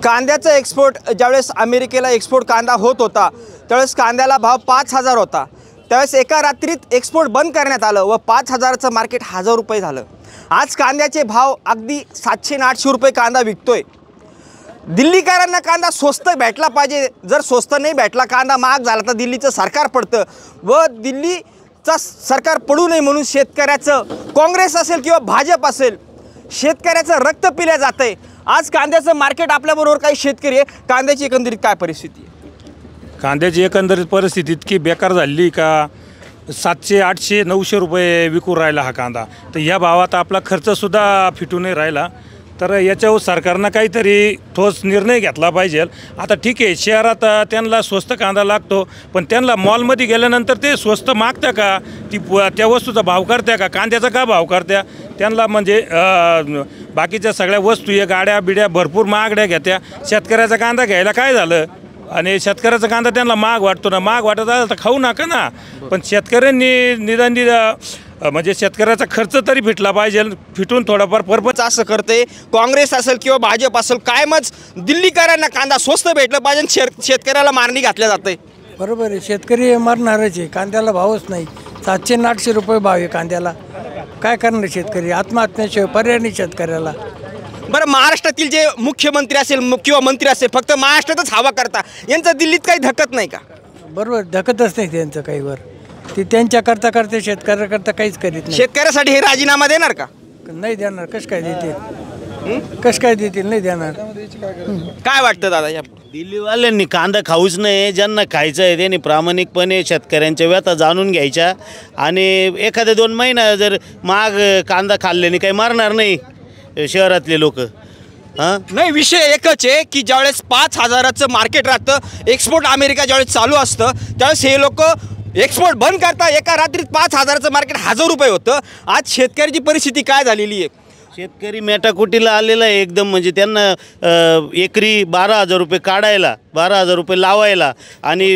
कांद्याचा एक्सपोर्ट ज्यावेळेस अमेरिकेला एक्सपोर्ट कांदा होत होता त्यावेळेस कांद्याला भाव 5,000 होता। त्यावेळेस एका रात्रीत एक्सपोर्ट बंद करण्यात आलं व 5,000चं मार्केट 1,000 रुपये झालं। आज कांद्याचे भाव अगदी 700 आणि 800 रुपये कांदा विकतोय। दिल्लीकरांना कांदा स्वस्त भेटला पाहिजे, जर स्वस्त नाही भेटला कांदा महाग झाला तर दिल्लीचं सरकार पडतं व दिल्लीचा सरकार पडू नये म्हणून शेतकऱ्याचं काँग्रेस असेल किंवा भाजप असेल शेतकऱ्याचं रक्त पिलं जातंय। आज कांद्याचं मार्केट आपल्याबरोबर काही शेतकरी आहे, कांद्याची एकंदरीत काय परिस्थिती आहे? कांद्याची एकंदरीत परिस्थिती इतकी बेकार झाली का 700, 800, 900 रुपये विकू राहिला हा कांदा। तर या भावात आपला खर्चसुद्धा फिटू नाही राहिला। तर याच्यावर सरकारनं काहीतरी ठोस निर्णय घेतला पाहिजे। आता ठीक आहे, शहरात त्यांना स्वस्त कांदा लागतो, पण त्यांना मॉलमध्ये गेल्यानंतर ते स्वस्त मागत्या का, त्या वस्तूचा भाव करत्या का, कांद्याचा का भाव करत्या? त्यांना म्हणजे बाकीच्या सगळ्या वस्तू या गाड्या बिड्या भरपूर महागड्या घेत्या। शेतकऱ्याचा कांदा घ्यायला काय झालं? आणि शेतकऱ्याचा कांदा त्यांना महाग वाटतो ना, महाग वाटत आलं तर खाऊ नका ना। पण शेतकऱ्यांनी निदान म्हणजे शेतकऱ्याचा खर्च तरी फिटला पाहिजे, फिटून थोडाफार पर्पज असं करते काँग्रेस असेल किंवा भाजप असेल कायमच दिल्लीकरांना कांदा स्वस्त भेटलं पाहिजे, शेतकऱ्याला मारणी घातल्या जाते। बरोबर आहे, शेतकरी मरणारच आहे, कांद्याला भावच नाही। 700 आणि 800 रुपये भाव आहे कांद्याला, काय करणार शेतकरी? आत्महत्याशिवाय पर्याय नाही शेतकऱ्याला। बरं, महाराष्ट्रातील जे मुख्यमंत्री असेल किंवा मंत्री असेल फक्त महाराष्ट्रातच हवा करता, यांचं दिल्लीत काही धकत नाही का? बरोबर, धकतच नाही त्यांचं काही वर, ते त्यांच्या करता शेतकऱ्याकरता काहीच करीत नाही। शेतकऱ्यासाठी हे राजीनामा देणार का? नाही देणार, कसं काय देतील? कसं काय देतील? नाही देणार। काय वाटतं दादा या? दिल्लीवाल्यांनी कांदा खाऊच नाही, ज्यांना खायचं आहे त्यांनी प्रामाणिकपणे शेतकऱ्यांच्या व्यथा जाणून घ्यायच्या आणि एखाद्या 2 महिना जर महाग कांदा खाल्ल्याने काही मारणार नाही शहरातले लोक। नाही, विषय एकच आहे की ज्यावेळेस 5,000चं मार्केट राहतं, एक्सपोर्ट अमेरिका ज्यावेळेस चालू असतं त्यावेळेस हे लोक एक्सपोर्ट बंद करता, एका रात्रीत 5,000चं मार्केट 1,000 रुपये होतं। आज शेतकऱ्याची परिस्थिती काय झालेली आहे? शेतकरी मेटाकुटीला आलेला आहे एकदम, म्हणजे त्यांना एकरी 12,000 रुपये काढायला, 12,000 रुपये लावायला आणि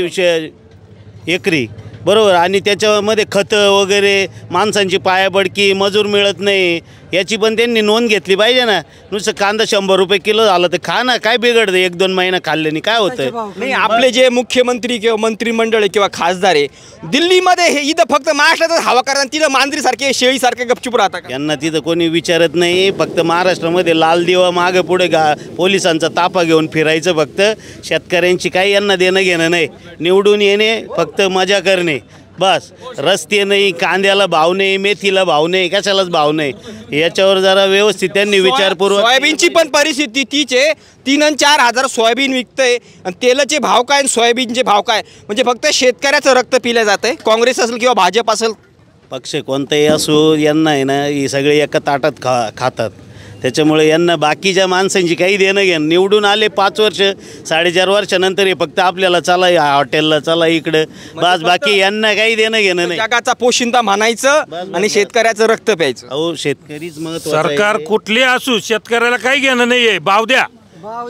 एकरी बरोबर, आणि त्याच्यामध्ये खतं वगैरे, माणसांची पायाबडकी, मजूर मिळत नाही, याची पण त्यांनी नोंद घेतली पाहिजे ना। नुसतं कांदा 100 रुपये किलो झालं तर खा ना, काय बिघडतं? 1-2 महिना खाल्ल्याने काय होतं? नाही, आपले जे मुख्यमंत्री किंवा मंत्रिमंडळ आहे किंवा खासदार आहे दिल्लीमध्ये, हे इथं फक्त महाराष्ट्रातच हवा करतात, तिथं मांजरीसारखे शेळीसारखे गपचूप राहतात का? यांना तिथं कोणी विचारत नाही, फक्त महाराष्ट्रामध्ये लाल दिवा मागे पुढे पोलिसांचा ताफा घेऊन फिरायचं फक्त। शेतकऱ्यांची काही यांना देणं घेणं नाही, निवडून येणे फक्त मजा करणे बस। रस्ते नाही, कांद्याला भाव नाही, मेथीला भाव नाही, कशालाच भाव नाही। याच्यावर जरा व्यवस्थित त्यांनी विचारपूर्वक। सोयाबीनची पण परिस्थिती तीच आहे, 3 आणि 4 हजार सोयाबीन विकतंय आणि तेलाचे भाव काय आणि सोयाबीनचे भाव काय, म्हणजे फक्त शेतकऱ्याचं रक्त पिलं जात आहे। काँग्रेस असेल किंवा भाजप असेल, पक्ष कोणताही असो, यांना आहे ना ही सगळे एका ताटात खातात। त्याच्यामुळे यांना बाकीच्या माणसांची काही देणं घेणं। निवडून आले 5 वर्ष 4.5 वर्षानंतर हे फक्त आपल्याला चला या हॉटेलला, चला इकडं, बस, बाकी यांना काही देणं घेणं नाही। जगाचा पोशिंदा म्हणायचं आणि शेतकऱ्याचं रक्त प्यायचं। अहो, शेतकरीच महत्त्वाचं आहे। सरकार कुठले असू शेतकऱ्याला काही घेणं नाहीये, भाव द्या,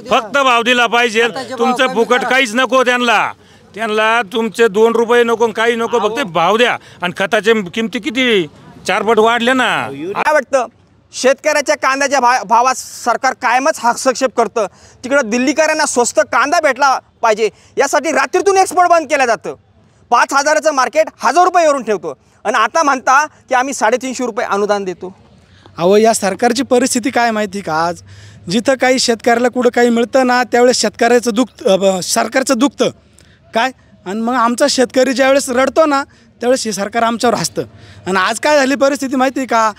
फक्त भाव दिला पाहिजे। तुमचं फुकट काहीच नको त्यांना तुमचे 2 रुपये नको, काही नको, फक्त भाव द्या। आणि खताचे किमती किती 4 पट वाढल्या ना। काय वाटतं, शेतकऱ्याच्या कांद्याच्या भावात सरकार कायमच हस्तक्षेप करतं, तिकडं दिल्लीकरांना स्वस्त कांदा भेटला पाहिजे यासाठी रात्रीतून एक्सपोर्ट बंद केलं जातं। 5,000चं मार्केट 1,000 रुपयेवरून ठेवतो आणि आता म्हणता की आम्ही 350 रुपये अनुदान देतो। अहो, या सरकारची परिस्थिती काय माहिती का? आज जिथं काही शेतकऱ्याला कुठं काही मिळतं ना त्यावेळेस शेतकऱ्याचं सरकारचं दुखतं काय, आणि मग आमचा शेतकरी ज्यावेळेस रडतो ना त्यावेळेस हे सरकार आमच्यावर हसतं। आणि आज काय झाली परिस्थिती माहिती का?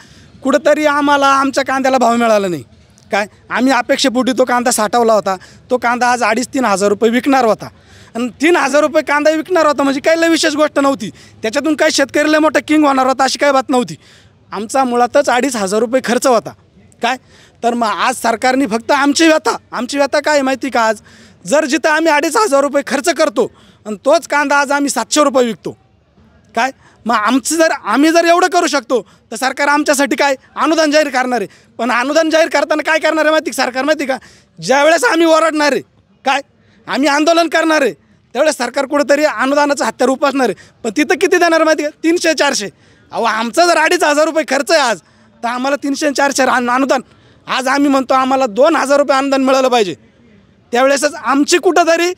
कुठंतरी आम्हाला आमच्या कांद्याला भाव मिळाला नाही काय, आम्ही अपेक्षेपोटी तो कांदा साठवला होता, तो कांदा आज 2,500-3 हजार रुपये विकणार होता आणि 3,000 रुपये कांदा विकणार होता म्हणजे काही लय विशेष गोष्ट नव्हती, त्याच्यातून काही शेतकरीला मोठा किंग होणार होता अशी काही बात नव्हती। आमचा मुळातच 2,500 रुपये खर्च होता काय। तर मग आज सरकारने फक्त आमची व्यथा काय माहिती का? आज जर जिथं आम्ही 2,500 रुपये खर्च करतो आणि तोच कांदा आज आम्ही 700 रुपये विकतो काय, मग आम्ही जर एवढं करू शकतो तर सरकार आमच्यासाठी काय अनुदान जाहीर करणार आहे। पण अनुदान जाहीर करताना काय करणार आहे माहिती सरकार माहिती का? ज्यावेळेस आम्ही ओरडणार आहे काय, आम्ही आंदोलन करणार आहे त्यावेळेस सरकार कुठेतरी अनुदानाचं हत्यार उपासणार आहे। पण तिथं किती देणार माहिती का? 300-400। अहो, आमचा जर 2,500 रुपये खर्च आहे आज, तर आम्हाला 300-400 अनुदान। आज आम्ही म्हणतो आम्हाला 2,000 रुपये अनुदान मिळालं पाहिजे त्यावेळेसच आमची कुठंतरी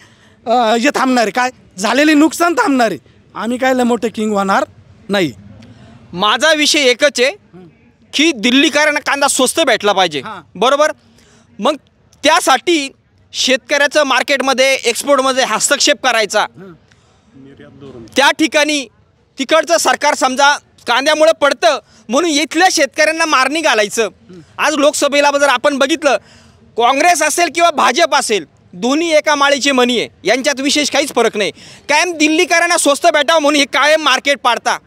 हे थांबणार आहे, काय झालेली नुकसान थांबणार आहे. आम्ही काय लय मोठे किंग होणार नाही. माझा विषय एकच आहे की दिल्लीकरांना कांदा स्वस्त भेटला पाहिजे. हां. बरोबर. मग त्यासाठी शेतकऱ्याचं मार्केटमध्ये एक्सपोर्टमध्ये हस्तक्षेप करायचा. त्या ठिकाणी तिकडचं सरकार समजा कांद्यामुळे पडतं म्हणून इथल्या शेतकऱ्यांना मारणी घालायचं. आज लोकसभेला जर आपण बघितलं, काँग्रेस असेल किंवा भाजप असेल, दोन्ही एका माळीची मणी आहे, यांच्यात विशेष काहीच फरक नाही. कायम दिल्लीकरांना स्वस्त भेटावं म्हणून हे कायम मार्केट पाडता.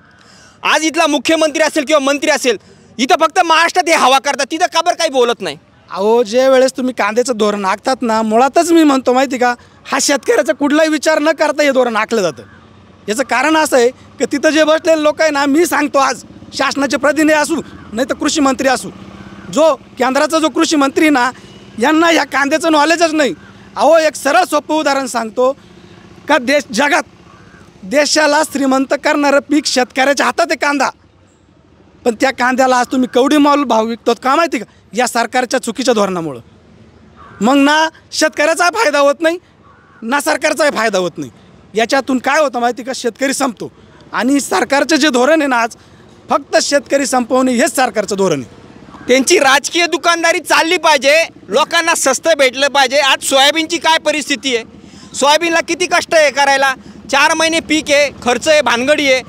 आज इथला मुख्यमंत्री असेल किंवा मंत्री असेल, इथं फक्त महाराष्ट्रात हे हवा करतात, तिथं का बरं काही बोलत नाही. अहो, जे वेळेस तुम्ही कांद्याचं धोरण आखतात ना, मुळातच मी म्हणतो माहिती का, हा शेतकऱ्याचा कुठलाही विचार न करता हे धोरण आखलं जातं. याचं कारण असं आहे की तिथं जे बसलेले लोक आहे ना, मी सांगतो आज शासनाचे प्रतिनिधी असू नाही तर कृषी मंत्री असू, जो केंद्राचा जो कृषी मंत्री ना, यांना ह्या कांद्याचं नॉलेजच नाही. अहो, एक सरळ सोपं उदाहरण सांगतो का, जगात देशाला श्रीमंत करणारं पीक शेतकऱ्याच्या हातात आहे कांदा. पण त्या कांद्याला आज तुम्ही कवडी माल भाव विकतात का माहिती का, या सरकारच्या चुकीच्या धोरणामुळं. मग ना शेतकऱ्याचा फायदा होत नाही ना सरकारचाही फायदा होत नाही. याच्यातून काय होतं माहिती का, शेतकरी संपतो. आणि सरकारचं जे धोरण आहे ना, आज फक्त शेतकरी संपवणे हेच सरकारचं धोरण आहे. त्यांची राजकीय दुकानदारी चालली पाहिजे, लोकांना स्वस्त भेटलं पाहिजे. आज सोयाबीनची काय परिस्थिती आहे, सोयाबीनला किती कष्ट आहे करायला, 4 महिने पीक आहे, खर्च आहे, भानगडी आहे.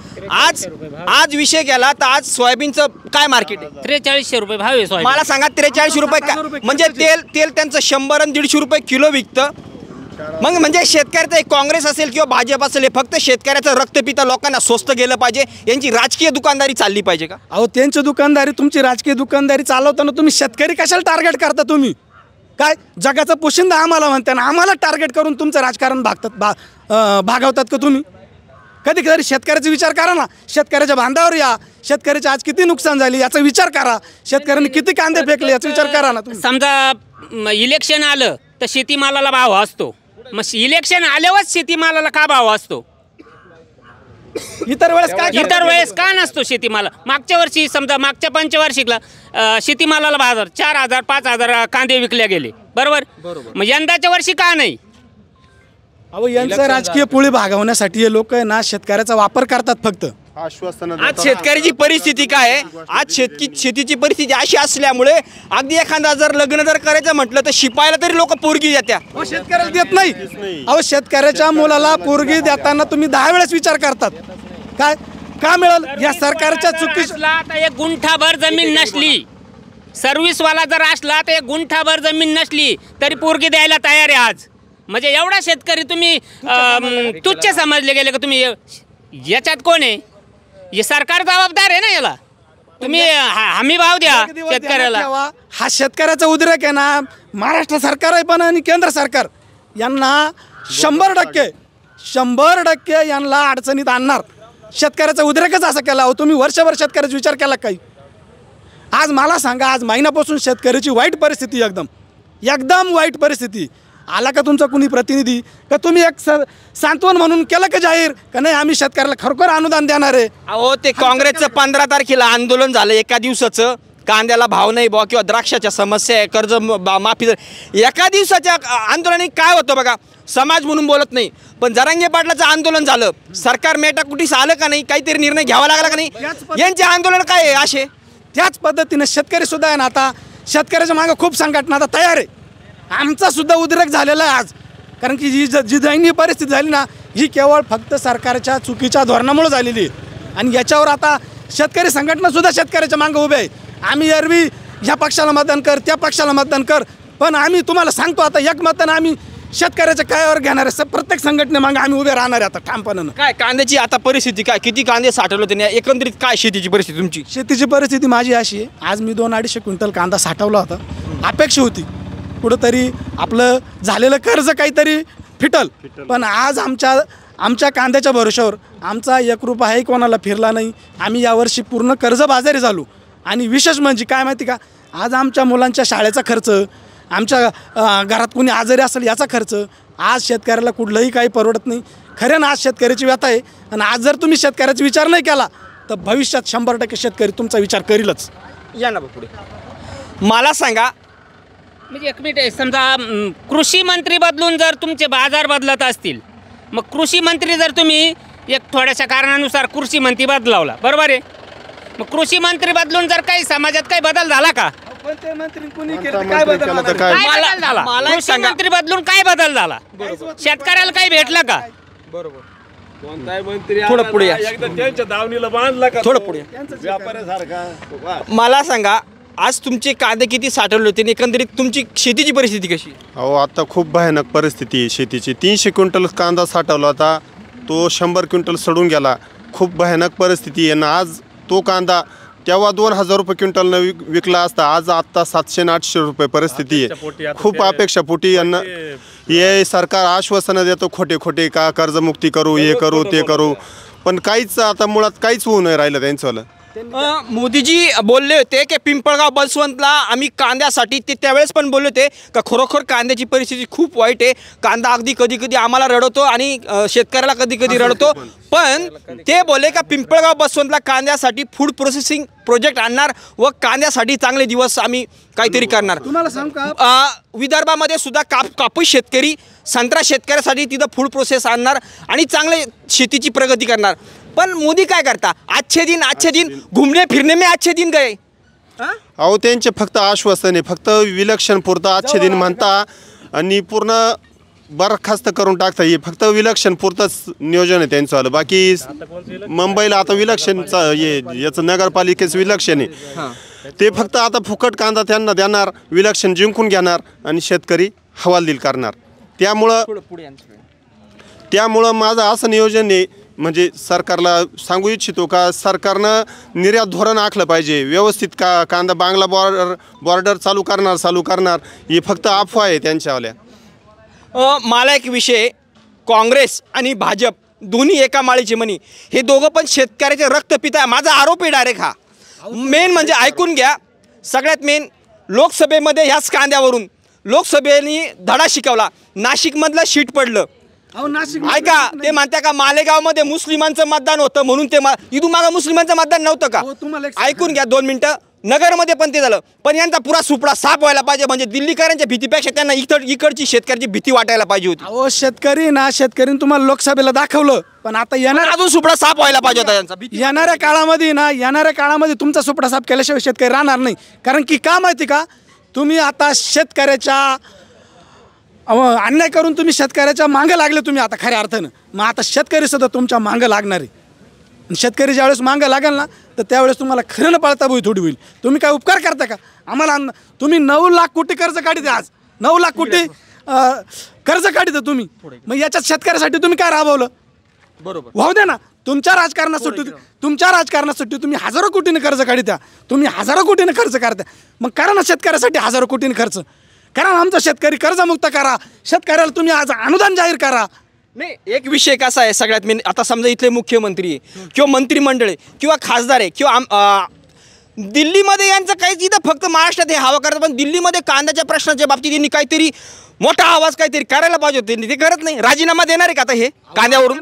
आज विषय केला तर आज सोयाबीनचं काय मार्केट आहे? 4300 रुपये भाव आहे सोयाबीन. मला सांगा 4300 रुपये का, म्हणजे तेल त्यांचं 100 आणि 150 रुपये किलो विकतं. मग म्हणजे शेतकऱ्याचं एक काँग्रेस असेल किंवा भाजप असेल, हे फक्त शेतकऱ्याचं रक्त पिता लोकांना स्वस्त गेलं पाहिजे, यांची राजकीय दुकानदारी चालली पाहिजे का? अहो, त्यांची दुकानदारी, तुमची राजकीय दुकानदारी चालवताना तुम्ही शेतकरी कशाला टार्गेट करता? तुम्ही काय जगाचा पोशिंदा आम्हाला म्हणता ना, आम्हाला टार्गेट करून तुमचं राजकारण भागवतात का तुम्ही? कधी कधी शेतकऱ्याचा विचार करा ना, शेतकऱ्याच्या बांधावर या, शेतकऱ्याचे आज किती नुकसान झाली याचा विचार करा, शेतकऱ्यांनी किती कांदे फेकले याचा विचार करा ना तुम्ही. समजा इलेक्शन आलं तर शेतीमालाला भाव असतो, मग इलेक्शन आल्यावरच शेतीमालाला का भाव असतो? इतर वेळेस का नसतो शेतीमाला? मागच्या वर्षी समजा मागच्या पंचवार्षिकला शेतीमालाला बाजार 4000 5000 कांदे विकले गेले, बरोबर. मग यंदाच्या वर्षी का नाही? अहो, यांचं राजकीय पोळी भागवण्यासाठी हे लोक आहे ना, शेतकऱ्याचा वापर करतात फक्त. आज शेतकऱ्याची परिस्थिती काय आहे, आज शेतीची परिस्थिती अशी असल्यामुळे अगदी एखादा जर लग्न जर करायचं म्हटलं तर शिपायला तरी लोक पोरगी देत्या. अहो, शेतकऱ्याला देत नाही. अहो, शेतकऱ्याच्या मुलाला पोरगी देताना तुम्ही 10 वेळेस विचार करतात. काय का मिळेल या सरकारच्या चुकीच्या? आता 1 गुंठाभर जमीन नसली, सर्व्हिसवाला जर असला तर 1 गुंठाभर जमीन नसली तरी पोरगी द्यायला तयार आहे आज. म्हणजे एवढा शेतकरी तुम्ही तुच्छ समजले गेले का? तुम्ही याच्यात कोण आहे? हे सरकार जबाबदार आहे ना, याला तुम्ही हमी भाव द्या शेतकऱ्याला. हा शेतकऱ्याचा उद्रेक आहे ना, महाराष्ट्र सरकार आहे पण आणि केंद्र सरकार यांना 100% यांना अडचणीत आणणार. शेतकऱ्याचा उद्रेकच असा केला. हो, तुम्ही वर्षभर शेतकऱ्याचा विचार केला काही? आज मला सांगा, आज महिन्यापासून शेतकऱ्याची वाईट परिस्थिती, एकदम वाईट परिस्थिती. आला का तुमचा कुणी प्रतिनिधी का? तुम्ही एक सांत्वन म्हणून केलं का जाहीर का नाही आम्ही शेतकऱ्याला खरोखर अनुदान देणार आहे? अहो, ते काँग्रेसचं 15 तारखेला आंदोलन झालं एका दिवसाचं, कांद्याला भाव नाही बुवा किंवा द्राक्षाच्या समस्या आहे, कर्ज माफी. एका दिवसाच्या आंदोलनाने काय होतं बघा, समाज म्हणून बोलत नाही, पण जरांगे पाटलाचं आंदोलन झालं, सरकार मेटाकुटीस आलं का नाही, काहीतरी निर्णय घ्यावा लागला का नाही? यांचे आंदोलन काय आहे असे? त्याच पद्धतीने शेतकरी सुद्धा आहे ना, आता शेतकऱ्याच्या मागे खूप संघटना आता तयार आहे. आमचा सुद्धा उद्रेक झालेला आहे आज, कारण की जी दयनीय परिस्थिती झाली ना, ही केवळ फक्त सरकारच्या चुकीच्या धोरणामुळे झालेली आहे. आणि याच्यावर आता शेतकरी संघटनासुद्धा शेतकऱ्याच्या मागे उभे आहे. आम्ही एरवी ह्या पक्षाला मतदान कर, त्या पक्षाला मतदान कर, पण आम्ही तुम्हाला सांगतो आता एक मतानं आम्ही शेतकऱ्याच्या कायावर घेणार आहे. प्रत्येक संघटनेमागे आम्ही उभे राहणार आहे आता ठामपणानं. काय कांद्याची आता परिस्थिती काय, किती कांदे साठवले त्यांनी, एकंदरीत काय शेतीची परिस्थिती तुमची? शेतीची परिस्थिती माझी अशी आहे, आज मी 2-250 क्विंटल कांदा साठवला होता. अपेक्षा होती कुठंतरी आपलं झालेलं कर्ज काहीतरी फिटल, पण आज आमच्या कांद्याच्या भरोशावर आमचा 1 रुपयाही कोणाला फिरला नाही. आम्ही यावर्षी पूर्ण कर्जबाजारी झालो. आणि विशेष म्हणजे काय माहिती का, आज आमच्या मुलांच्या शाळेचा खर्च, आमच्या घरात कोणी आजारी असेल याचा खर्च, आज शेतकऱ्याला कुठलंही काही परवडत नाही. खरं आज शेतकऱ्याची व्यथा आहे. आणि आज जर तुम्ही शेतकऱ्याचा विचार नाही केला तर भविष्यात 100% शेतकरी तुमचा विचार करीलच. या ना पुढे. मला सांगा, म्हणजे एक मिनिट, समजा कृषी मंत्री बदलून जर तुमचे बाजार बदलत असतील, मग कृषी मंत्री जर तुम्ही एक थोड्याशा कारणानुसार कृषी मंत्री बदलावला, बरोबर आहे, मग कृषी मंत्री बदलून जर काही समाजात काही बदल झाला का? कोणते मंत्री कुणी केलं काय बदल होणार? काय बदल झाला? मला एक कृषी सांगा. मंत्री बदलून काय बदल झाला? शेतकऱ्याला काही भेटलं का? थोडं पुढे या, त्यांच्या दावणीला बांधला का थोडं पुढे मला सांगा, आज तुमचे कांदे किती साठवले होते आणि एकंदरीत तुमची शेतीची परिस्थिती कशी? अहो आता खूप भयानक परिस्थिती आहे शेतीची. 300 क्विंटल कांदा साठवला होता, तो 100 क्विंटल सडून गेला. खूप भयानक परिस्थिती आहे ना. आज तो कांदा तेव्हा 2000 रुपये क्विंटलनं विकला असता, आज आत्ता 700 आणि 800 रुपये परिस्थिती आहे. खूप अपेक्षापोटी यांना हे सरकार आश्वासनं देतो खोटे खोटे, का कर्जमुक्ती करू, हे करू ते करू, पण काहीच आता मुळात काहीच होऊ नाही राहिलं त्यांचं. मोदीजी बोलले होते की पिंपळगाव बसवंतला आम्ही कांद्यासाठी, ते त्यावेळेस पण बोलले होते का खरोखर कांद्याची परिस्थिती खूप वाईट आहे, कांदा अगदी कधी कधी आम्हाला रडवतो आणि शेतकऱ्याला कधी कधी रडवतो. पण ते बोलले का पिंपळगाव बसवंतला कांद्यासाठी फूड प्रोसेसिंग प्रोजेक्ट आणणार व कांद्यासाठी चांगले दिवस आम्ही काहीतरी करणार. तुम्हाला सांग का, विदर्भामध्ये सुद्धा कापूस शेतकरी, संत्रा शेतकऱ्यासाठी तिथं फूड प्रोसेस आणणार आणि चांगले शेतीची प्रगती करणार. पण मोदी काय करता, अच्छे दिन घुमने फिरने में अच्छे दिन गए. अहो त्यांचे फक्त आश्वासन आहे, फक्त विलक्षण पुरतं अच्छे दिन म्हणता आणि पूर्ण बरखास्त करून टाकता. हे फक्त विलक्षण पुरतंच नियोजन आहे त्यांचं आलं. बाकी मुंबईला आता विलक्षणचा याचं नगरपालिकेचं विलक्षण आहे, ते फक्त आता फुकट कांदा त्यांना देणार, विलक्षण जिंकून घेणार आणि शेतकरी हवालदिल करणार. त्यामुळं माझं असं नियोजन आहे, म्हणजे सरकारला सांगू इच्छितो का सरकारनं निर्यात धोरण आखलं पाहिजे व्यवस्थित. कांदा बांगला बॉर्डर चालू करणार ही फक्त अफवा आहे त्यांच्यावाल्या. मला एक विषय, काँग्रेस आणि भाजप दोन्ही एका माळीची मणी, हे दोघं पण शेतकऱ्याचे रक्त पिता. माझा आरोप आहे डायरेक्ट हा. मेन म्हणजे ऐकून घ्या, सगळ्यात मेन लोकसभेमध्ये ह्याच कांद्यावरून लोकसभेने धडा शिकवला. नाशिकमधलं शीट पडलं. ऐका, ते म्हणत्या का मालेगावमध्ये मुस्लिमांचं मतदान होतं म्हणून ते इथून मागं मुस्लिमांचं मतदान नव्हतं का? ऐकून घ्या 2 मिनिटं. नगरमध्ये पण ते झालं, पण यांचा पुरा सुपडा साफ व्हायला पाहिजे. म्हणजे दिल्लीकरांच्या भीतीपेक्षा त्यांना इकडची शेतकऱ्याची भीती वाटायला पाहिजे होती. अहो शेतकरी तुम्हाला लोकसभेला दाखवलं, पण आता अजून सुपडा साफ व्हायला पाहिजे होता यांचा. येणाऱ्या काळामध्ये तुमचा सुपडा साफ केल्याशिवाय शेतकरी राहणार नाही. कारण की का माहिती का, तुम्ही आता शेतकऱ्याच्या अन्याय करून तुम्ही शेतकऱ्याच्या मागं लागले तुम्ही आता खऱ्या अर्थानं. मग आता शेतकरी सुद्धा तुमच्या मागं लागणार आहे. शेतकरी ज्यावेळेस मागं लागेल ना, तर त्यावेळेस तुम्हाला खरं पळता बोई थोडी होईल. तुम्ही काय उपकार करता का आम्हाला? तुम्ही 9 लाख कोटी कर्ज काढित आज, 9 लाख कोटी कर्ज काढित तुम्ही. मग याच्यात शेतकऱ्यासाठी तुम्ही काय राबवलं? बरोबर वाहू द्या ना. तुमच्या राजकारणासाठी तुम्ही हजारो कोटीने कर्ज काढित्या, तुम्ही हजारो कोटीने खर्च करता. मग करा ना शेतकऱ्यासाठी हजारो कोटीने खर्च करा. आमचा शेतकरी कर्जमुक्त करा. शेतकऱ्याला तुम्ही आज अनुदान जाहीर करा. नाही, एक विषय कसा आहे सगळ्यात मेन, आता समजा इथले मुख्यमंत्री आहे किंवा मंत्रिमंडळ आहे किंवा खासदार आहे किंवा दिल्लीमध्ये यांचं काहीच, इथं फक्त महाराष्ट्रात हे हवा करतात, पण दिल्लीमध्ये कांद्याच्या प्रश्नाच्या बाबतीत यांनी काहीतरी मोठा आवाज काहीतरी करायला पाहिजे होते. ते करत नाही. राजीनामा देणार आहे का आता हे कांद्यावरून?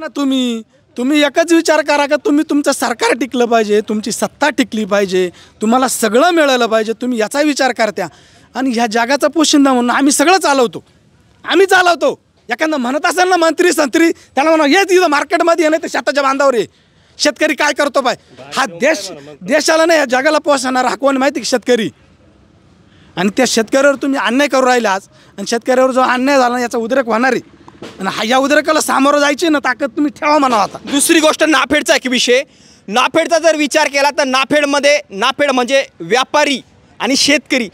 तुम्ही एकच विचार करा का तुम्ही तुमचं सरकार टिकलं पाहिजे, तुमची सत्ता टिकली पाहिजे, तुम्हाला सगळं मिळालं पाहिजे. तुम्ही याचा विचार करत्या आणि ह्या जगाचा पोशिंदा म्हणून आम्ही सगळं चालवतो. एखादं म्हणत असेल ना मंत्री संत्री, त्याला म्हणा हे तिथं मार्केटमध्ये नाही तर शेताच्या बांधावर आहे. शेतकरी काय करतो पाय, हा देशाला नाही या जगाला पोषणार हा कोण माहिती? शेतकरी. आणि त्या शेतकऱ्यावर तुम्ही अन्याय करू राहिले आज, आणि शेतकऱ्यावर जो अन्याय झाला याचा उद्रेक होणार आहे. आणि या उद्रेकाला सामोरं जायची ना ताकद तुम्ही ठेवा म्हणावं. आता दुसरी गोष्ट, नाफेडचा एक विषय. नाफेडचा जर विचार केला तर नाफेड म्हणजे व्यापारी आणि शेतकरी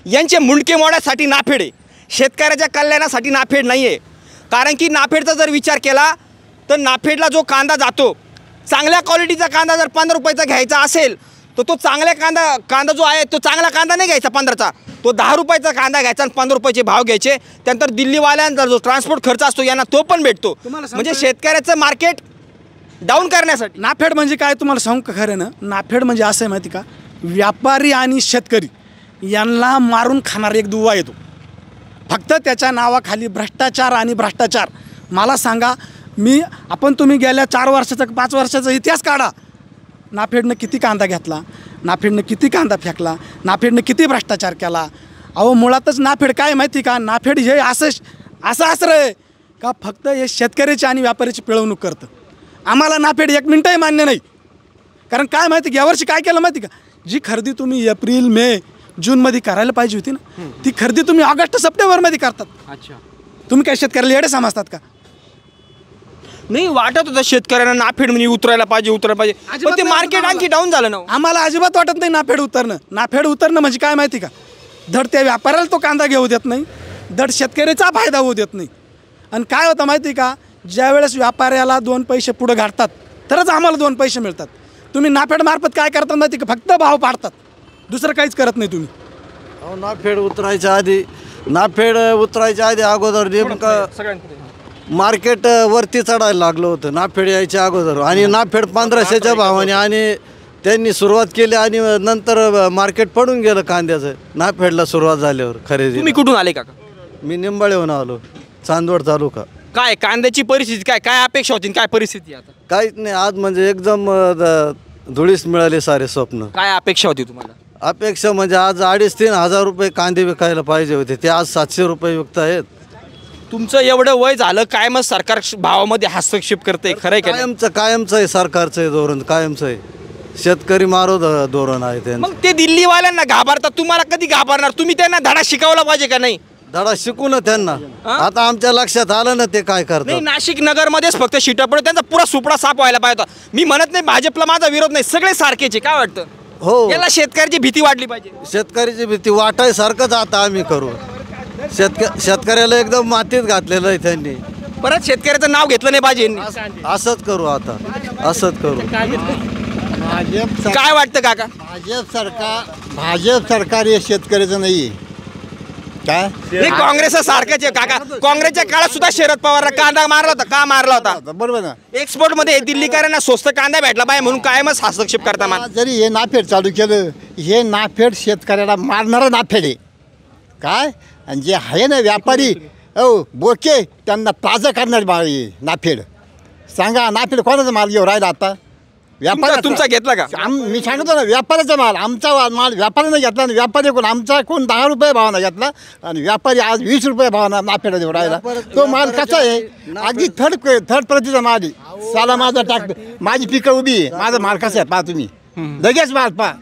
यांचे मुंडके मोडण्यासाठी नाफेड आहे, शेतकऱ्याच्या कल्याणासाठी नाफेड नाही आहे. कारण की नाफेडचा जर विचार केला तर नाफेडला जो कांदा जातो, चांगल्या क्वालिटीचा कांदा जर 15 रुपयाचा घ्यायचा असेल तर तो चांगल्या कांदा जो आहे तो चांगला कांदा नाही घ्यायचा 15चा, तो 10 रुपयाचा कांदा घ्यायचा आणि 15 रुपयाचे भाव घ्यायचे. त्यानंतर दिल्लीवाल्यांचा जो ट्रान्सपोर्ट खर्च असतो यांना तो पण भेटतो. म्हणजे शेतकऱ्याचं मार्केट डाऊन करण्यासाठी. नाफेड म्हणजे काय तुम्हाला सांगू का खरं ना? नाफेड म्हणजे असं आहे माहिती का, व्यापारी आणि शेतकरी यांना मारून खाणार एक दुवा येतो. फक्त त्याच्या नावाखाली भ्रष्टाचार. मला सांगा, तुम्ही गेल्या 4 वर्षाचा 5 वर्षाचा इतिहास काढा. नाफेडनं किती कांदा घेतला, नाफेडनं किती कांदा फेकला, नाफेडनं किती भ्रष्टाचार केला. अहो मुळातच नाफेड काय माहिती का, नाफेड हे असं आश्रय आहे का फक्त हे शेतकऱ्याची आणि व्यापाऱ्याची पिळवणूक करतं. आम्हाला नाफेड एक मिनटंही मान्य नाही. कारण काय माहिती यावर्षी काय केलं माहिती का, जी खरेदी तुम्ही एप्रिल मे जूनमध्ये करायला पाहिजे होती ना, ती खरेदी तुम्ही ऑगस्ट सप्टेंबरमध्ये करतात. अच्छा, तुम्ही काय शेतकऱ्याला येडे समजतात का? नाही वाटत होतं शेतकऱ्यांना नाफेड म्हणजे उतरायला पाहिजे पण ते मार्केट आणखी डाऊन झालं ना. आम्हाला अजिबात वाटत नाही नाफेड उतरणं म्हणजे काय माहिती का, धड त्या व्यापाऱ्याला तो कांदा घेऊ देत नाही, धड शेतकऱ्याचा फायदा होऊ देत नाही. आणि काय होतं माहिती का, ज्यावेळेस व्यापाऱ्याला 2 पैसे पुढं घालतात तरच आम्हाला 2 पैसे मिळतात. तुम्ही नाफेड मार्फत काय करतात माहिती का, फक्त भाव पाडतात, दुसरं काहीच करत नाही तुम्ही. नाफेड उतरायच्या आधी अगोदर नेमकं मार्केट वरती चढायला लागलं होतं नाफेड यायच्या अगोदर, आणि नाफेड 1500च्या भावाने आणि त्यांनी सुरुवात केली आणि नंतर मार्केट पडून गेलं कांद्याचं. नाफेडला सुरुवात झाल्यावर खरेदी. तुम्ही कुठून आले काका? मी निंबाळेहून आलो, चांदवड तालुका. काय कांद्याची परिस्थिती काय अपेक्षा होती, काय परिस्थिती आता? काहीच नाही आज, म्हणजे एकदम धुळीस मिळाले सारे स्वप्न. काय अपेक्षा होती तुम्हाला? अपेक्षा म्हणजे आज 2,500-3 हजार रुपये कांदे विकायला पाहिजे होते, ते आज 700 रुपये विकत आहेत. तुमचं एवढं वय झालं काय मग सरकार भावामध्ये हस्तक्षेप करते, खरंय का? कायमचं आहे सरकारचं हे धोरण, कायमचं आहे. शेतकरी मारो धोरण आहे ते. मग ते दिल्लीवाल्यांना घाबरतात, तुम्हाला कधी घाबरणार? तुम्ही त्यांना धडा शिकवला पाहिजे का नाही? धडा शिकू ना त्यांना. आता आमच्या लक्षात आलं ना ते काय करतात. नाही, नाशिक नगर मध्येच फक्त शिटा पडत, त्यांचा पुरा सुपडा साफ व्हायला पाहिजे होता. मी म्हणत नाही भाजपला माझा विरोध नाही, सगळे सारखेचे. काय वाटतं? हो, याला शेतकऱ्याची भीती वाटली पाहिजे. शेतकऱ्याची भीती वाटायसारखंच आता आम्ही करू. शेतकऱ्याला एकदम मातीत घातलेलं आहे त्यांनी. परत शेतकऱ्याचं नाव घेतलं नाही पाहिजे. असंच करू आता, असंच करू. काय वाटतं काका? भाजप सरकार हे शेतकऱ्याचं नाही काय? नाही, काँग्रेस सारखंच आहे काका. काँग्रेसच्या काळात सुद्धा शरद पवारला कांदा मारला होता. का मारला होता? बरोबर ना. एक्सपोर्ट मध्ये दिल्लीकरांना स्वस्त कांदा भेटला पाहिजे म्हणून कायमच हस्तक्षेप करता मान. जरी हे नाफेड चालू केलं, हे नाफेड शेतकऱ्याला मारणारं नाफेड आहे काय. आणि जे आहे ना व्यापारी बोके, त्यांना ताजं करणार नाफेड. सांगा नाफेड कोणाचा माल घेऊन राहिला आता? व्यापारी तुमचा घेतला का? मी सांगतो ना, व्यापाऱ्याचा माल. आमचा माल व्यापाऱ्याने घेतला आणि व्यापारी कोण? आमचा कोण 10 रुपये भावानं घेतला आणि व्यापारी आज 20 रुपये भावानं नाफेड देऊन राहिला. तो माल कसा आहे? अगदी थर्ड प्रतीचा माल आहे. साला माझा माझी पिकं उभी आहे, माझा माल कसा आहे पहा तुम्ही. लगेच माल पहा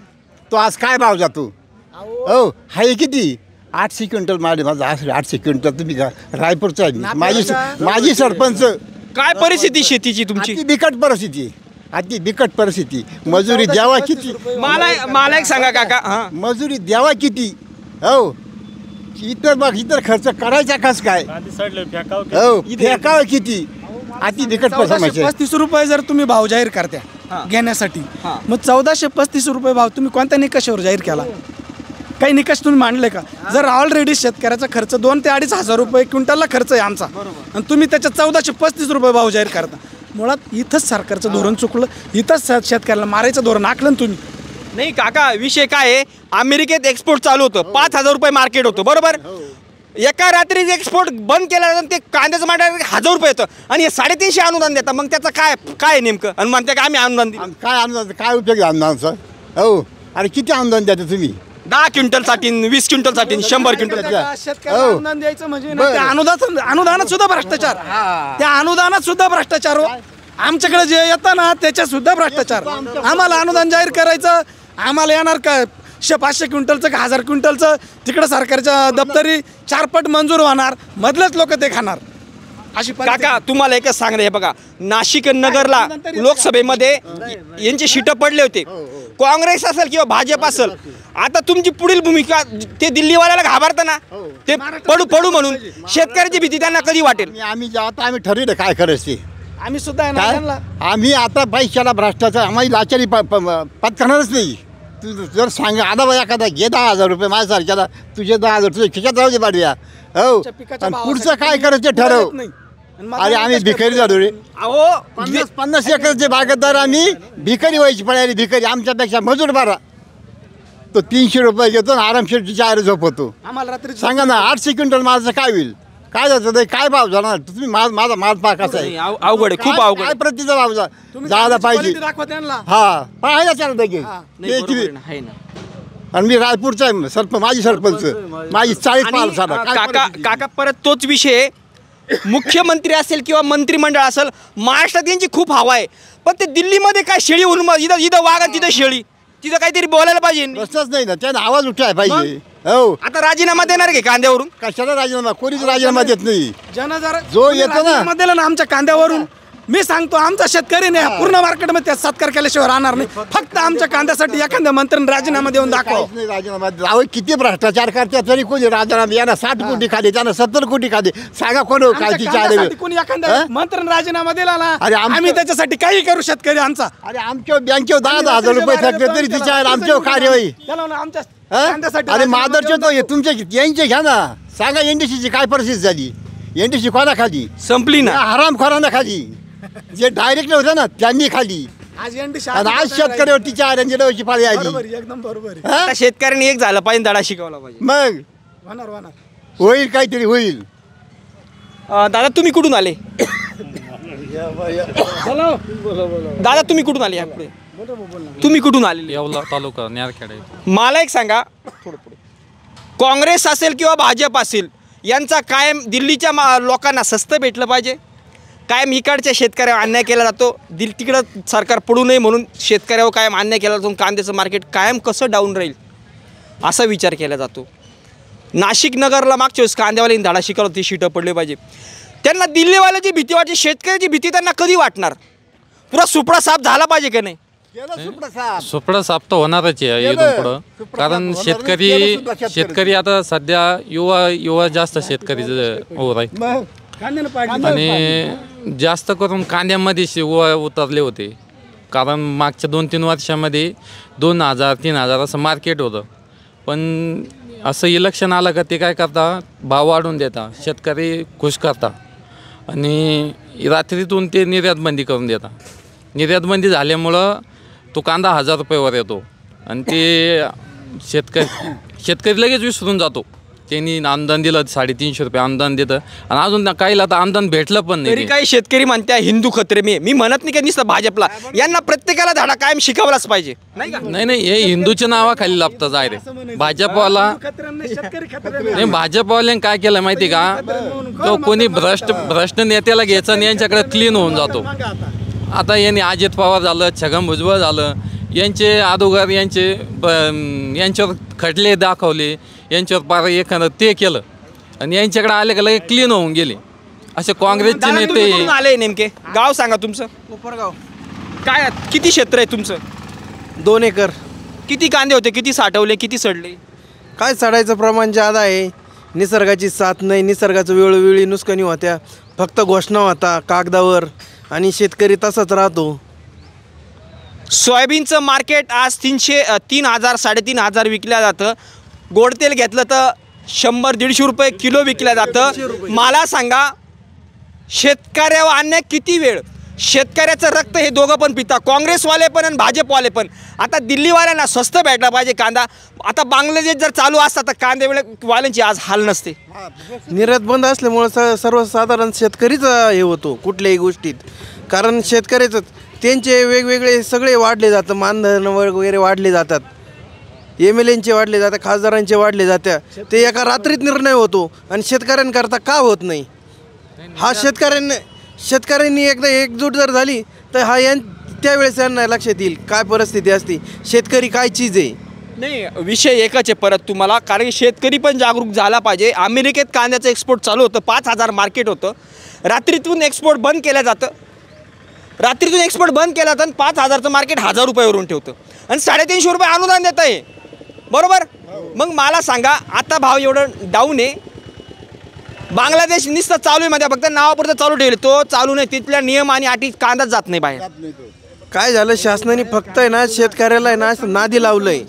तो आज काय भाव जातो. हो हाय किती? 800 क्विंटल माल आहे माझा. 800 क्विंटल. तुम्ही का रायपूरचा आहे? माझी सरपंच. काय परिस्थिती शेतीची तुमची? अति बिकट परिस्थिती. मजुरी द्यावा किती? मला एक सांगा काका, मजुरी द्यावा किती? हो इतर खर्च करायचा कस काय? हो फेकावं किती? अति बिकट परिस्थिती. 35 रुपये जर तुम्ही भाव जाहीर करत्या घेण्यासाठी, मग 1435 रुपये भाव तुम्ही कोणत्या निकषावर जाहीर केला? काही निकष तुम्ही मांडले का? जर ऑलरेडी शेतकऱ्याचा खर्च 2 ते 2.5 हजार रुपये क्विंटलला खर्च आहे आमचा, आणि तुम्ही त्याच्यात 1435 रुपये भाव जाहीर करता, मुळात इथंच सरकारचं धोरण चुकलं. इथंच शेतकऱ्याला मारायचं धोरण आखलं तुम्ही. नाही काका, विषय काय आहे, अमेरिकेत एक्सपोर्ट चालू होतं, 5,000 रुपये मार्केट होतं, बरोबर. एका रात्री एक्सपोर्ट बंद केल्यानंतर ते कांद्याचं मार्केट 1,000 रुपये येतं आणि 350 अनुदान देतात. मग त्याचं काय नेमकं? आणि म्हणते का आम्ही अनुदान दिलं? काय अनुदान? काय उपयोग आहे अनुदानचा? हो अरे किती अनुदान द्यायचं तुम्ही? 10 क्विंटलसाठी, 20 क्विंटलसाठी, 100 क्विंटल. शेतकऱ्याला अनुदान द्यायचं म्हणजे अनुदानात सुद्धा भ्रष्टाचार. त्या अनुदानात सुद्धा भ्ष्टाचार. आमच्याकडे जे येतं ना त्याच्यात सुद्धा भ्रष्टाचार. आम्हाला अनुदान जाहीर करायचं, आम्हाला येणार का 500 क्विंटलचं का 1000 क्विंटलचं? तिकडं सरकारच्या दप्तरी 4 पट मंजूर होणार, मधलेच लोक ते खाणार. अशी काका तुम्हाला एकच सांगणं, हे बघा नाशिक नगरला लोकसभेमध्ये यांचे शीट पडले होते, काँग्रेस असेल किंवा भाजप असेल. आता तुमची पुढील भूमिका, ते दिल्लीवाल्याला घाबरतं ना, ते पडू म्हणून शेतकऱ्याची भीती त्यांना कधी वाटेल? आम्ही ठरवलं काय करायचं. आम्ही सुद्धा आम्ही आता पैशाला भ्रष्टाचार आम्हाला लाचारी पत्करणारच नाही. तू जर सांग आला बाई एखादा घे 10,000 रुपये माझ्यासारख्याला, तुझे 10,000 तुझे खिशात राहू दे बाडव्या. हो पुढचं काय करायचं ठरव. अरे आम्ही भिकारी झालो रे. अहो 50 एकरचे बागेदार आम्ही भिकारी व्हायची पडायला. भिकारी आमच्यापेक्षा मजूर बारा. तो 300 रुपये घेतो आणि आरामशीर 4 झोपतो. आम्हाला रात्री सांगा ना 800 क्विंटल मालाचं काय होईल? काय जातं काय भाव जाणार? तुम्ही माझा माल पहा कसा आहे. अवघड आहे, खूप अवघड. काय प्रतीचा भाव जायला पाहिजे. दाखवा त्यांना. हा पाहायला चालत आणि मी रायपूरचा आहे, माझी सरपंच माझी 40 पाल झाला. काका परत तोच विषय, मुख्यमंत्री असेल किंवा मंत्रिमंडळ असेल, महाराष्ट्रात यांची खूप हवा आहे, पण ते दिल्लीमध्ये काय शेळी होऊन इथं वाघ आणि तिथं शेळी, तिथं काहीतरी बोलायला पाहिजे. रस्ताच नाही ना, त्याने आवाज उठाय पाहिजे. हो, आता राजीनामा देणार की कांद्यावरून? कशाला राजीनामा? कोणीच राजीनामा देत नाही. जरा जो येतो ना दिला ना आमच्या कांद्यावरून, मी सांगतो आमचा शेतकरी नाही पूर्ण मार्केटमध्ये त्या सत्कार केल्याशिवाय राहणार नाही. फक्त आमच्या कांद्यासाठी एखाद्या मंत्र्यांनी राजीनामा देऊन दाखव. काहीच नाही राजीनामा. अहो किती भ्रष्टाचार करतात तरी कोणी राजीनामा, यांना 60 कोटी खाली, त्यांना 70 कोटी खाली, सांगा कोण काय कांद्यासाठी कोणी एखाद्या मंत्र्यांनी राजीनामा दिला ना, अरे आम्ही त्याच्यासाठी काही करू शेतकरी आमचा. अरे आमच्या बँकेवर 10,000 रुपये थकले तरी तिच्या आमच्यावर कार्यवाही. आमच्या हं? कांद्यासाठी अरे मादरचे तो तुमचे यांचे घ्या ना, सांगा एनडीसीची काय परिस्थिती झाली. एनडीसी कोणा खाली? संपली ना. हरामखोरांना खाली, जे डायरेक्ट होतं ना त्यांनी खाली. आज आणि आज शेतकऱ्यावरती 4 अंजलीची पाळी आली. एकदम बरोबर आहे. हं? आता शेतकऱ्यांनी एक झालं पाहिजे, धडा शिकवला पाहिजे. मग होणार होईल, काहीतरी होईल. दादा तुम्ही कुठून आले? दादा तुम्ही कुठून आले? तुम्ही कुठून आले? येवला तालुका नेरखेड. मला एक सांगा, काँग्रेस असेल किंवा भाजप असेल, यांचा कायम दिल्लीच्या लोकांना स्वस्त भेटलं पाहिजे, कायम इकडच्या शेतकऱ्यावर अन्याय केला जातो, तिकडं सरकार पडू नये म्हणून शेतकऱ्यावर कायम अन्याय केला जातो, कांद्याचं मार्केट कायम कसं डाऊन राहील असा विचार केला जातो. नाशिक नगरला मागच्या वेळेस कांद्यावाल्यांनी धडा शिकवला, ती शीटं पडली पाहिजे. त्यांना दिल्लीवाल्याची भीती वाटते, शेतकऱ्याची भीती त्यांना कधी वाटणार? पुरा सुपडा साफ झाला पाहिजे का नाही? सुपडा साफ तर होणारच आहे इथून पुढं, कारण शेतकरी आता सध्या युवा जास्त शेतकरी हो राहील, आणि जास्त करून कांद्यामध्ये उतरले होते, कारण मागच्या 2-3 वर्षामध्ये 2,000-3,000 असं मार्केट होतं. पण असं इलेक्शन आलं का ते काय करता, भाव वाढवून देता, शेतकरी खुश करता, आणि रात्रीतून ते निर्यातबंदी करून देता. निर्यातबंदी झाल्यामुळं तो कांदा 1,000 रुपयावर येतो, आणि ते शेतकरी लगेच विसरून जातो. त्यांनी अनुदान दिलं 350 रुपये अनुदान देतं, आणि अजून काहीला तर अनुदान भेटलं पण नाही. तरी काही शेतकरी म्हणत्या हिंदू खत्रे मी म्हणत नाही का नुसतं भाजपला, यांना प्रत्येकाला धडा कायम शिकवलाच पाहिजे, नाही का? नाही, हे हिंदूच्या नावाखाली लाभतं जाय रे. भाजपवाला नाही, भाजपवाल्याने काय केलं माहिती का, तो कोणी भ्रष्ट नेत्याला घ्यायचा आणि यांच्याकडे क्लीन होऊन जातो. आता यांनी अजित पवार झालं, छगन भुजबळ झालं, यांचे अगोदर यांच्यावर खटले दाखवले, यांच्यावर पार एखादं ते केलं, आणि यांच्याकडे आले का लगे क्लीन होऊन गेले. असे काँग्रेसचे नेते. आले नेमके गाव सांगा तुमचं? कोपरगाव. काय किती क्षेत्र आहे तुमचं? 2 एकर. किती कांदे होते, किती साठवले, किती सडले? काय सडायचं प्रमाण जादा आहे, निसर्गाची साथ नाही, निसर्गाचं वेळोवेळी नुकसानी होत्या, फक्त घोषणा होता कागदावर, आणि शेतकरी तसाच राहतो. सोयाबीनचं मार्केट आज 3,000 3,500 विकल्या जातं. गोडतेल घेतलं तर 100-150 रुपये किलो विकल्या जातं. मला सांगा, शेतकऱ्यावर अन्याय किती वेळ? शेतकऱ्याचं रक्त हे दोघं पण पिता, काँग्रेसवाले पण आणि भाजपवाले पण. आता दिल्लीवाल्यांना स्वस्त भेटला पाहिजे कांदा. आता बांगलादेश जर चालू असता तर कांदेवाल्यांची आज हाल नसते. निर्यात बंद असल्यामुळं सर्वसाधारण शेतकरीच हे होतो कुठल्याही गोष्टीत, कारण शेतकऱ्याचं त्यांचे वेगवेगळे सगळे वाढले जातं, मानधन वगैरे वाढले जातात, MLAंचे वाढले जातात, खासदारांचे वाढले जातात. ते एका रात्रीत निर्णय होतो, आणि शेतकऱ्यांकरता का होत नाही? हा शेतकऱ्यांनी एकदा एकजूट जर झाली तर त्यावेळेस यांना लक्षात येईल काय परिस्थिती असते, शेतकरी काय चीज आहे. नाही, विषय एकच आहे परत तुम्हाला, कारण की शेतकरी पण जागरूक झाला पाहिजे. अमेरिकेत कांद्याचं एक्सपोर्ट चालू होतं, 5,000 मार्केट होतं, रात्रीतून एक्सपोर्ट बंद केलं जातं. रात्रीतून एक्सपोर्ट बंद केला तर 5,000चं मार्केट 1,000 रुपयावरून ठेवतं, आणि 350 रुपये अनुदान देत आहे, बरोबर? मग मला सांगा, आता भाव एवढं डाऊन आहे. बांगलादेश नुसतं चालू आहे मध्ये, फक्त नावापुरतं चालू ठेवले, तो चालू नाही, तिथल्या नियम आणि अटी कांदाच जात नाही बाहेर. काय झालं, शासनाने फक्त आहे ना शेतकऱ्याला आहे ना नादी लावलंय.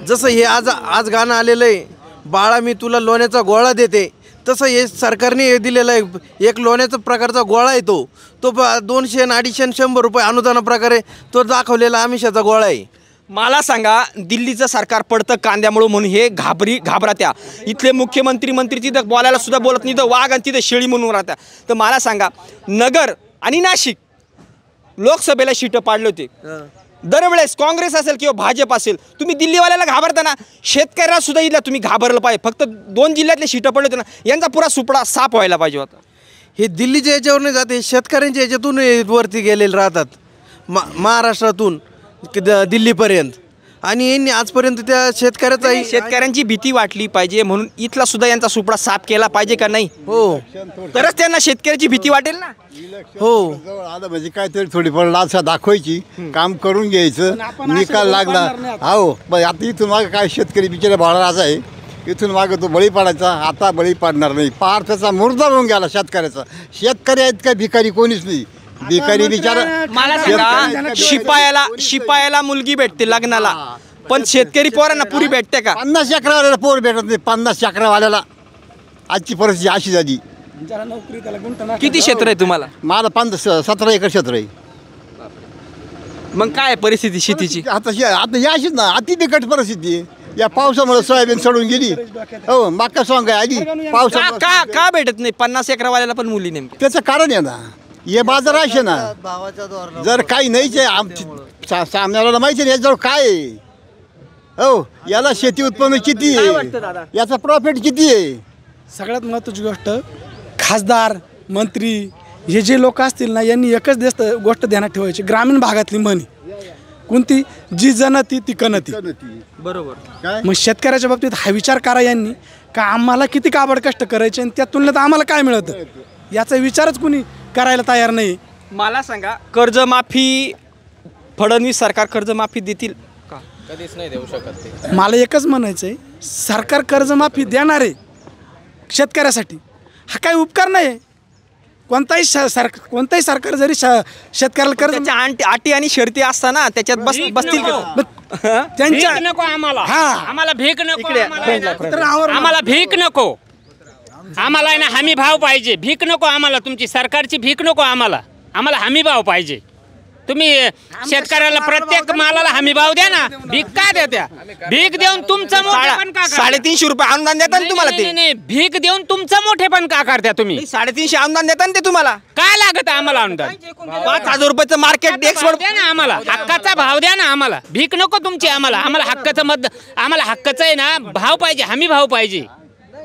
जसं हे आज गाणं आलेलं आहे, बाळा मी तुला लोण्याचा गोळा देते, तसं हे सरकारने दिलेलं आहे. एक लोण्याचा प्रकारचा गोळा आहे, तो 200, 250, 100 रुपये अनुदाना प्रकारे तो दाखवलेला आमिषाचा गोळा आहे. मला सांगा, दिल्लीचं सरकार पडतं कांद्यामुळं म्हणून हे घाबरत्या. इथले मंत्री तिथं बोलायला सुद्धा बोलत नाही, तर वाघ आणि तिथं शेळी म्हणून राहत्या. तर मला सांगा, नगर आणि नाशिक लोकसभेला शीटं पाडले होते, दरवेळेस काँग्रेस असेल किंवा भाजप असेल, तुम्ही दिल्लीवाल्याला घाबरताना शेतकऱ्याला सुद्धा इथल्या तुम्ही घाबरलं पाहिजे. फक्त 2 जिल्ह्यातले सीटं पडले होते ना, यांचा पुरा सुपडा साफ व्हायला पाहिजे होता. हे दिल्लीच्या याच्यावर नाही जाते, शेतकऱ्यांच्या याच्यातून वरती गेलेले राहतात. महाराष्ट्रातून दिल्लीपर्यंत. आणि यांनी आजपर्यंत त्या शेतकऱ्यांची भीती वाटली पाहिजे म्हणून इथला सुद्धा यांचा सुपडा साफ केला पाहिजे का नाही? हो, तरच त्यांना शेतकऱ्याची भीती वाटेल ना. हो, आलं म्हणजे काहीतरी थोडीफार लालसा दाखवायची, काम करून घ्यायचं, निकाल लागला. हो, पण आता इथून मागं काय शेतकरी बिचारा भाडाचा आहे, इथून मागं तो बळी पाडायचा, आता बळी पाडणार नाही. पार त्याचा मुर्दा होऊन गेला शेतकऱ्याचा. शेतकरी आहेत का भिकारी कोणीच नाही. भिकारी बिचारा. मला सांगा, शिपायाला मुलगी भेटते लग्नाला, पण शेतकरी पोरांना पुरी भेटते का? 50 एकरावाल्याला पोर भेटत नाही. 50 एकरावाल्याला आजची परिस्थिती अशी झाली. किती क्षेत्र आहे तुम्हाला? मला 17 एकर क्षेत्र आहे. मग काय परिस्थिती शेतीची? आता ही अशीच ना, अति बिकट परिस्थिती आहे. या पावसामुळे सोयाबीन सडून गेली. हो, मका सॉंग आहे आधी पावसा. का भेटत नाही 50 एकरावाल्याला पण मुली? नेमकी त्याचं कारण आहे ना, हे बाजार असे ना, जर काही नाहीच आहे सामन्याला माहिती नाही याच्याजवळ काय आहे. हो, याला शेती उत्पन्न किती आहे, याचा प्रॉफिट किती आहे. सगळ्यात महत्त्वाची गोष्ट, खासदार मंत्री हे जे लोक असतील ना, यांनी एकच गोष्ट ध्यानात ठेवायची. ग्रामीण भागातली म्हणी कोणती? जी जनती ती कणती. बरोबर. मग शेतकऱ्याच्या बाबतीत हा विचार करा यांनी, का आम्हाला किती काबड कष्ट करायचे आणि त्या तुलनेत आम्हाला काय मिळतं, याचा विचारच कुणी करायला तयार नाही. मला सांगा, कर्जमाफी फडणवीस सरकार कर्जमाफी देतील का? कधीच नाही देऊ शकत ते. मला एकच म्हणायचं आहे, सरकार कर्जमाफी देणार आहे शेतकऱ्यासाठी, हा काही उपकार नाही. कोणताही सरकार जरी शेतकऱ्याला कर्ज अटी आणि शर्ती असताना त्याच्यात बसतील त्यांच्या नको आम्हाला. आम्हाला भीक नको, आम्हाला भीक नको. आम्हाला आहे ना हमी भाव पाहिजे. भीक नको आम्हाला, तुमची सरकारची भीक नको आम्हाला. आम्हाला हमी भाव पाहिजे. तुम्ही शेतकऱ्याला प्रत्येक मालाला हमी भाव द्या ना. भीक का देत्या? भीक देऊन तुमचं मोठेपण का? 350 रुपये अनुदान देतात तुम्हाला ते. नाही, भीक देऊन तुमचं मोठेपण का करत्या तुम्ही? 350 अनुदान देतात ते तुम्हाला. काय लागत आम्हाला अनुदान? 5000 रुपयाचं मार्केट एक्सपोर्ट द्या ना आम्हाला. हक्काचा भाव द्या ना आम्हाला. भीक नको तुमची आम्हाला. आम्हाला हक्काचं आम्हाला हक्काचं आहे ना भाव पाहिजे, हमी भाव पाहिजे.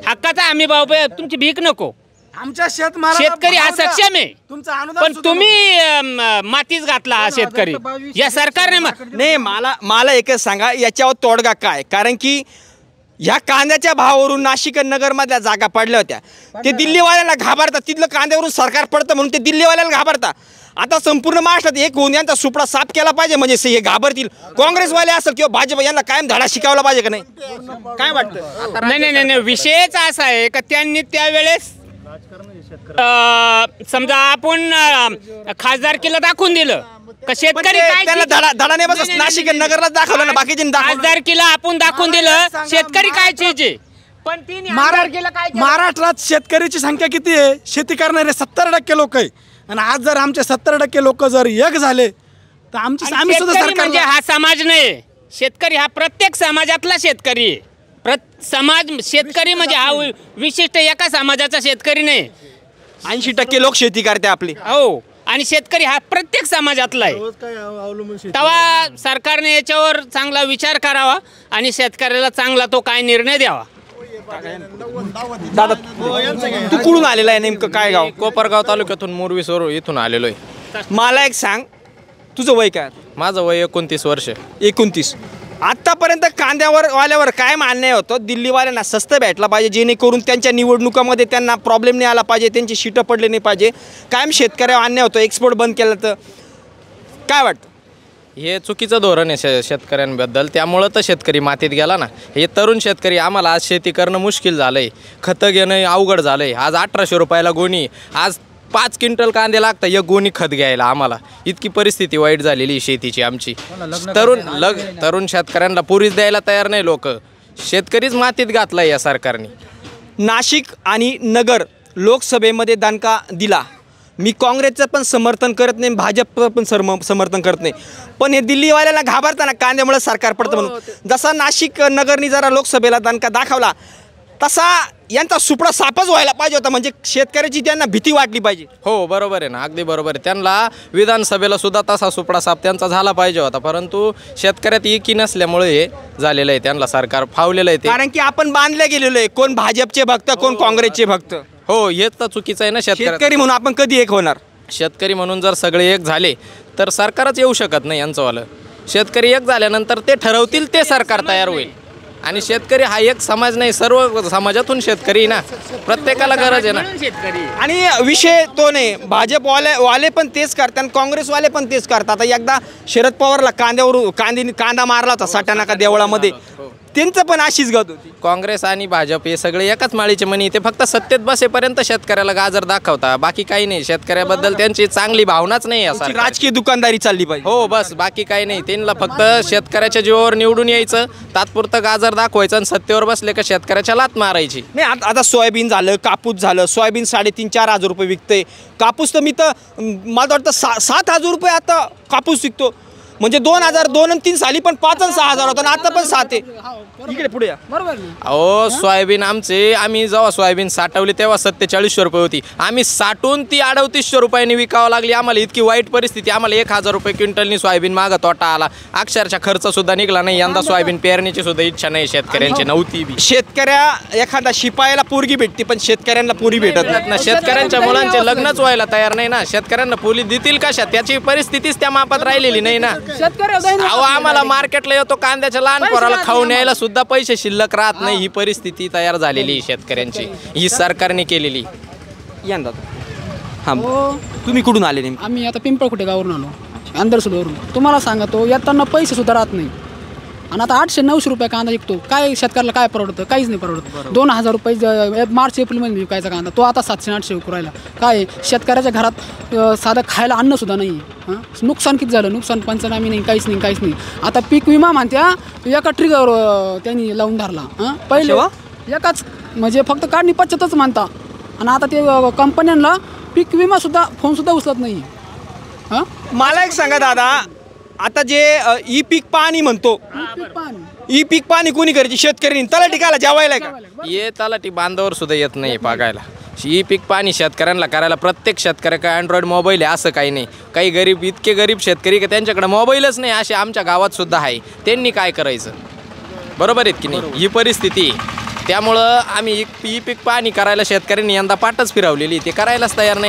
हक्काचा हमी भाव पाहिजे, तुमची भीक नको. आमच्या शेतकरी हा सक्षम आहे, पण तुम्ही मातीच घातला हा शेतकरी. या सरकारने नाही. मला एकच सांगा, याच्यावर तोडगा काय? कारण की ह्या कांद्याच्या भावावरून नाशिक आणि नगरमधल्या जागा पडल्या होत्या. ते दिल्लीवाल्याला घाबरतात. तिथलं कांद्यावरून सरकार पडतं म्हणून ते दिल्लीवाल्याला घाबरतात. आता संपूर्ण महाराष्ट्रात एक होऊन यांचा सुपडा साफ केला पाहिजे, म्हणजे हे घाबरतील. काँग्रेसवाले असेल किंवा भाजप, यांना कायम धडा शिकावला पाहिजे का नाही? काय वाटतं? नाही, विषयच असा आहे का त्यांनी त्यावेळेस समजा आपण खासदारकीला दाखवून दिलं का शेतकरी त्याला धडा नाही बस. नाशिक नगरला दाखवलं ना, बाकीचे खासदारकीला आपण दाखवून दिलं शेतकरी काय चीज. पण महाराष्ट्रात शेतकऱ्याची संख्या किती आहे? शेती करणारे 70% लोक आहे. आणि आज जर आमचे 70% लोक जर एक झाले तर आम्ही सुद्धा सरकार. म्हणजे हा समाज नाही, शेतकरी हा प्रत्येक समाजातला शेतकरी आहे. समाज शेतकरी म्हणजे हा विशिष्ट एका समाजाचा शेतकरी नाही. 80% लोक शेती करते आपली. हो, आणि शेतकरी हा प्रत्येक समाजातला आहे. तेव्हा सरकारने याच्यावर चांगला विचार करावा आणि शेतकऱ्याला चांगला तो काय निर्णय द्यावा. दादा, तू कुठून आलेला आहे नेमकं? काय गाव? कोपरगाव तालुक्यातून मुरवीसोर इथून आलेलो आहे. मला एक सांग, तुझं वय काय? माझं वय 29 वर्ष. 29. आत्तापर्यंत वाल्यावर काय मान्य होतं? दिल्लीवाल्यांना स्वस्त भेटला पाहिजे, जेणेकरून त्यांच्या निवडणुकामध्ये त्यांना प्रॉब्लेम नाही आला पाहिजे, त्यांची शीटं पडले नाही पाहिजे. कायम शेतकऱ्यावर अन्याय होतो. एक्सपोर्ट बंद केलं तर काय वाटतं? हे चुकीचं धोरण आहे शेतकऱ्यांबद्दल. त्यामुळं तर शेतकरी मातीत गेला ना. हे तरुण शेतकरी, आम्हाला आज शेती करणं मुश्किल झालं आहे. खतं घेणं अवघड झालं आहे. आज 1800 रुपयाला गोणी. आज 5 क्विंटल कांदे लागतं एक गोणी खत घ्यायला आम्हाला. इतकी परिस्थिती वाईट झालेली शेतीची आमची. तरुण शेतकऱ्यांना पुरीच द्यायला तयार नाही लोक. शेतकरीच मातीत घातला या सरकारने. नाशिक आणि नगर लोकसभेमध्ये दणका दिला. मी काँग्रेसचं पण समर्थन करत नाही, भाजपचं पण समर्थन करत नाही, पण हे दिल्लीवाल्याला घाबरताना कांद्यामुळे सरकार पडतं म्हणून. जसा नाशिक नगरनी जरा लोकसभेला दणका दाखवला, तसा यांचा सुपडा सापच व्हायला पाहिजे होता, म्हणजे शेतकऱ्याची त्यांना भीती वाटली पाहिजे. हो बरोबर आहे ना, अगदी बरोबर आहे. त्यांना विधानसभेला सुद्धा तसा सुपडा साप त्यांचा झाला पाहिजे होता, परंतु शेतकऱ्यात एकी नसल्यामुळे हे झालेलं आहे. त्यांना सरकार फावलेलं आहे ते, कारण की आपण बांधले गेलेलो आहे, कोण भाजपचे भक्त कोण काँग्रेसचे भक्त. हो हेच तर चुकीचं आहे ना. शेतकरी म्हणून आपण कधी एक होणार? शेतकरी म्हणून जर सगळे एक झाले तर सरकारच येऊ शकत नाही यांचंवालं. शेतकरी एक झाल्यानंतर ते ठरवतील ते सरकार तयार होईल. आणि शेतकरी हा एक समाज नाही, सर्व समाजातून शेतकरी ना, प्रत्येकाला गरज आहे ना. आणि विषय तो नाही, भाजपवाले पण तेच करतात आणि काँग्रेसवाले पण तेच करतात. आता एकदा शरद पवारला कांदा मारला होता साठानाका देवळामध्ये, त्यांचं पण अशीच गत होती. काँग्रेस आणि भाजप हे सगळे एकाच माळीचे मणी, ते फक्त सत्तेत बसेपर्यंत शेतकऱ्याला गाजर दाखवता, बाकी काही नाही. शेतकऱ्याबद्दल त्यांची चांगली भावनाच नाही आहे. राजकीय दुकानदारी चालली पाहिजे. हो बस, बाकी काही नाही. त्यांना फक्त शेतकऱ्याच्या जीवावर निवडून यायचं, तात्पुरतं गाजर दाखवायचं आणि सत्तेवर बसले का शेतकऱ्याच्या लात मारायची. नाही आता सोयाबीन झालं, कापूस झालं. सोयाबीन 3,500-4,000 रुपये विकते. कापूस तर मला वाटतं 7,000 रुपये आता कापूस विकतो. म्हणजे 2002 आणि 3 साली पण 5 आणि 6,000 होता, आता पण 7 आहे. इकडे पुढे या. अहो सोयाबीन आम्ही जेव्हा सोयाबीन साठवली तेव्हा 4700 रुपये होती. आम्ही साठवून ती 3800 रुपयांनी विकावं लागली. आम्हाला इतकी वाईट परिस्थिती. आम्हाला 1,000 रुपये क्विंटलनी सोयाबीन मागं तोटा आला. अक्षरशः खर्च सुद्धा निघला नाही. यंदा सोयाबीन पेरण्याची सुद्धा इच्छा नाही शेतकऱ्यांची, नव्हती बी. शेतकऱ्या एखादा शिपायाला पोरगी भेटते पण शेतकऱ्यांना पोरी भेटत नाही ना. शेतकऱ्यांच्या मुलांचे लग्नच व्हायला तयार नाही ना. शेतकऱ्यांना पोली देतील कशा, त्याची परिस्थितीच त्या मापात राहिलेली नाही ना. अहो आम्हाला मार्केटला येतो कांद्याच्या लहान पोराला खाऊन यायला सुद्धा पैसे शिल्लक राहत नाही. ही परिस्थिती तयार झालेली शेतकऱ्यांची, ही सरकारने केलेली. यंदा हां, तुम्ही कुठून आले नेमके? आम्ही आता पिंपळखुटे गावावरून आलो, अंदरसुडवरून. तुम्हाला सांगतो येताना पैसे सुद्धा राहत नाही. आणि आता 800-900 रुपये कांदा विकतो. काय शेतकऱ्याला काय परवडतं? काहीच नाही परवडत. 2,000 रुपये मार्च एप्रिलमध्ये विकायचा कांदा, तो आता 700-800 विकू राहिला. काय शेतकऱ्याच्या घरात साधं खायला अन्नसुद्धा नाही. नुकसान किती झालं? नुकसान पंचनामे नाही, काहीच नाही. आता पीक विमा म्हणत्या एका ट्रिगरवर त्यांनी लावून धरला. पहिले एकाच म्हणजे फक्त काढणी पद्धतच म्हणता. आणि आता ते कंपन्यांना पीक विमासुद्धा फोनसुद्धा उचलत नाही. मला एक सांगा दादा, आता जे ई पीक पाणी म्हणतो, ई पीक पाणी कोणी करायची? शेतकऱ्यांनी. तलाठी काला जेवायला का? ये तलाठी बांधावर सुद्धा येत नाही बघायला. ई पीक पाणी शेतकऱ्यांना करायला प्रत्येक शेतकऱ्याकडे अँड्रॉइड मोबाईल आहे असं काही नाही. काही गरीब, इतके गरीब शेतकरी की त्यांच्याकडे मोबाईलच नाही, असे आमच्या गावात सुद्धा आहे. त्यांनी काय करायचं? बरोबर आहेत की नाही? ही परिस्थिती. त्यामुळं आम्ही ई पीक पाणी करायला शेतकऱ्यांनी यंदा पाठच फिरवलेली, ते करायलाच तयार नाही.